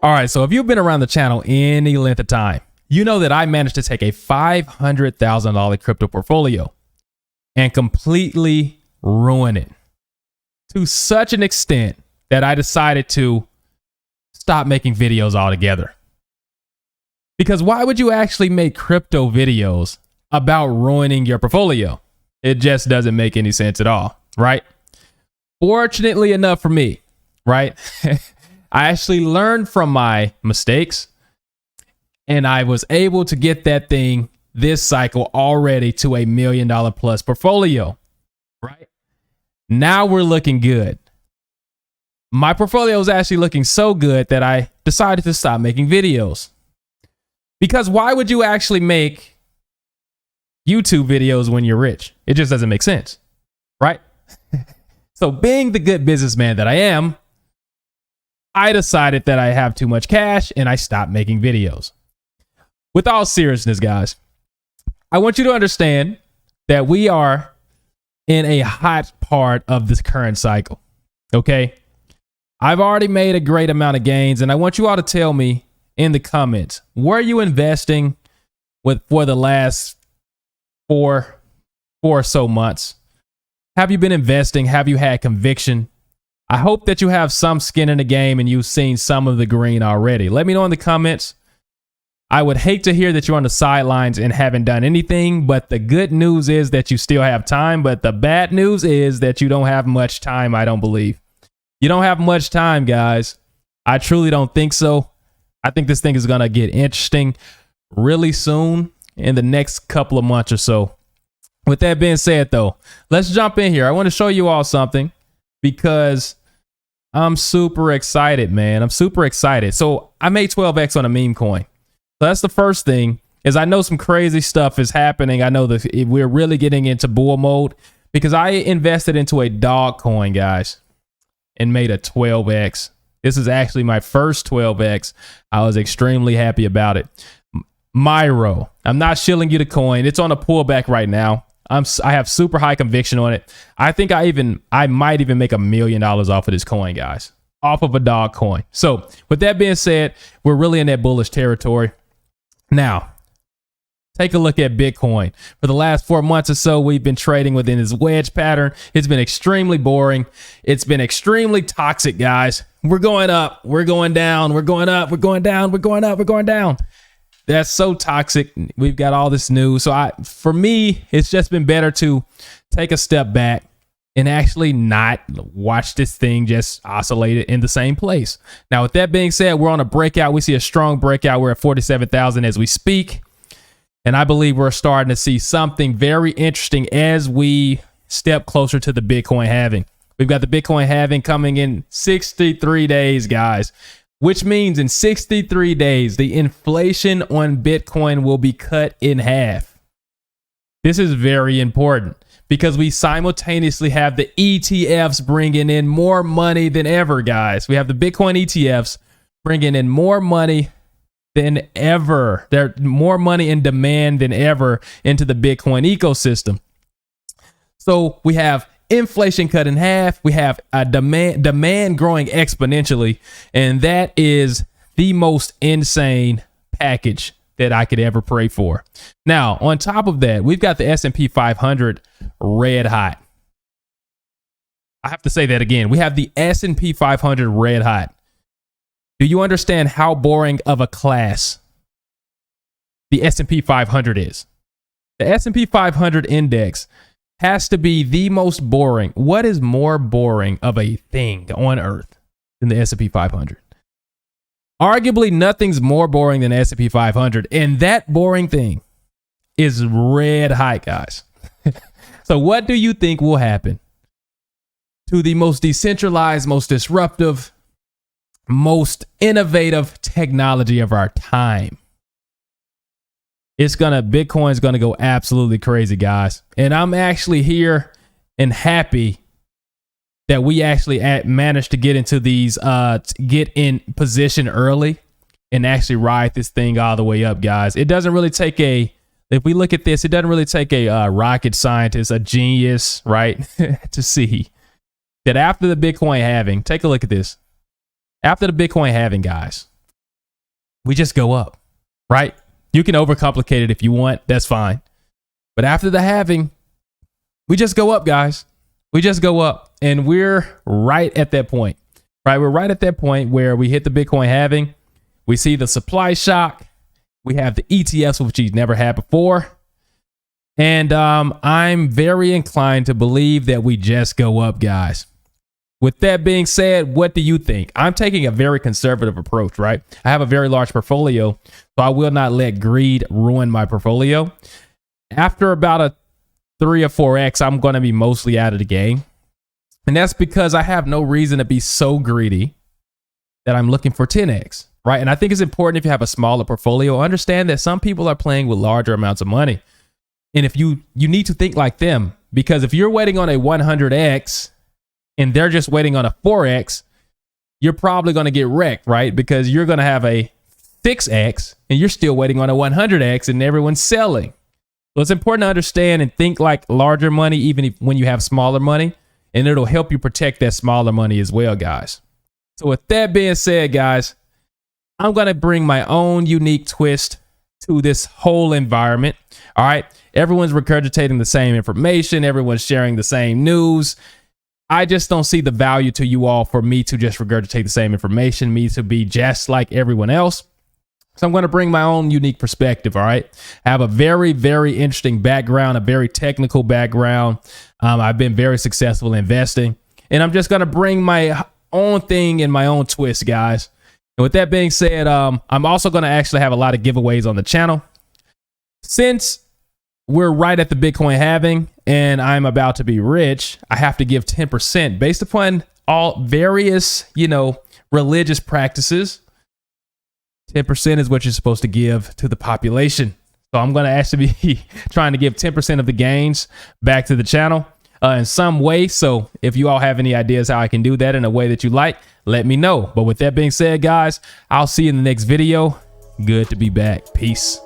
All right, so if you've been around the channel any length of time, you know that I managed to take a $500,000 crypto portfolio and completely ruin it to such an extent that I decided to stop making videos altogether. Because why would you actually make crypto videos about ruining your portfolio? It just doesn't make any sense at all, right? Fortunately enough for me, right? I actually learned from my mistakes and I was able to get that thing this cycle already to $1 million plus portfolio, right? Now we're looking good. My portfolio is actually looking so good that I decided to stop making videos. Because why would you actually make YouTube videos when you're rich? It just doesn't make sense, right? So being the good businessman that I am, I decided that I have too much cash and I stopped making videos. With all seriousness, guys, I want you to understand that we are in a hot part of this current cycle, okay? I've already made a great amount of gains, and I want you all to tell me in the comments, were you investing for the last four or so months? Have you been investing? Have you had conviction? I hope that you have some skin in the game and you've seen some of the green already. Let me know in the comments. I would hate to hear that you're on the sidelines and haven't done anything, but the good news is that you still have time, but the bad news is that you don't have much time, I don't believe. You don't have much time, guys. I truly don't think so. I think this thing is going to get interesting really soon in the next couple of months or so. With that being said, though, let's jump in here. I want to show you all something because I'm super excited, man. I'm super excited. So I made 12x on a meme coin. So that's the first thing, is I know some crazy stuff is happening. I know that we're really getting into bull mode because I invested into a dog coin, guys, and made a 12x. This is actually my first 12x. I was extremely happy about it. Myro. I'm not shilling you the coin. It's on a pullback right now. I have super high conviction on it. I think I might even make $1 million off of this coin, guys, off of a dog coin. So with that being said, we're really in that bullish territory. Now, take a look at Bitcoin. For the last 4 months or so, we've been trading within this wedge pattern. It's been extremely boring. It's been extremely toxic, guys. We're going up, we're going down, we're going up, we're going down, we're going up, we're going down. That's so toxic. We've got all this news. So for me, it's just been better to take a step back and actually not watch this thing just oscillate in the same place. Now, with that being said, we're on a breakout. We see a strong breakout. We're at 47,000 as we speak. And I believe we're starting to see something very interesting as we step closer to the Bitcoin halving. We've got the Bitcoin halving coming in 63 days, guys. Which means in 63 days, the inflation on Bitcoin will be cut in half. This is very important because we simultaneously have the ETFs bringing in more money than ever, guys. We have the Bitcoin ETFs bringing in more money than ever. There's more money in demand than ever into the Bitcoin ecosystem. So we have inflation cut in half. We have a demand growing exponentially, and that is the most insane package that I could ever pray for. Now, on top of that, we've got the S&P 500 red hot. I have to say that again. We have the S&P 500 red hot. Do you understand how boring of a class the S&P 500 is? The S&P 500 index has to be the most boring. What is more boring of a thing on earth than the S&P 500? Arguably, nothing's more boring than the S&P 500, and that boring thing is red hot, guys. So what do you think will happen to the most decentralized, most disruptive, most innovative technology of our time? Bitcoin's gonna go absolutely crazy, guys. And I'm actually here and happy that we actually managed to get into these, get in position early and actually ride this thing all the way up, guys. It doesn't really take if we look at this, it doesn't really take a rocket scientist, a genius, right, to see that after the Bitcoin halving, take a look at this. After the Bitcoin halving, guys, we just go up, right? You can overcomplicate it if you want. That's fine. But after the halving, we just go up, guys. We just go up, and we're right at that point, right? We're right at that point where we hit the Bitcoin halving. We see the supply shock. We have the ETFs, which you've never had before. And I'm very inclined to believe that we just go up, guys. With that being said, what do you think? I'm taking a very conservative approach, right? I have a very large portfolio, so I will not let greed ruin my portfolio. After about a 3 or 4x, I'm going to be mostly out of the game. And that's because I have no reason to be so greedy that I'm looking for 10x, right? And I think it's important, if you have a smaller portfolio, understand that some people are playing with larger amounts of money. And if you need to think like them, because if you're waiting on a 100x and they're just waiting on a 4x, you're probably going to get wrecked, right? Because you're going to have a 6x and you're still waiting on a 100x and everyone's selling. So it's important to understand and think like larger money, even if, when you have smaller money, and it'll help you protect that smaller money as well, guys. So with that being said, guys, I'm going to bring my own unique twist to this whole environment. All right. Everyone's regurgitating the same information. Everyone's sharing the same news. I just don't see the value to you all for me to just regurgitate the same information, me to be just like everyone else. So I'm going to bring my own unique perspective. All right. I have a very, very interesting background, a very technical background. I've been very successful investing, and I'm just going to bring my own thing and my own twist, guys. And with that being said, I'm also going to actually have a lot of giveaways on the channel. Since we're right at the Bitcoin halving and I'm about to be rich, I have to give 10% based upon all various, religious practices. 10% is what you're supposed to give to the population. So I'm going to actually be trying to give 10% of the gains back to the channel in some way. So if you all have any ideas how I can do that in a way that you like, let me know. But with that being said, guys, I'll see you in the next video. Good to be back. Peace.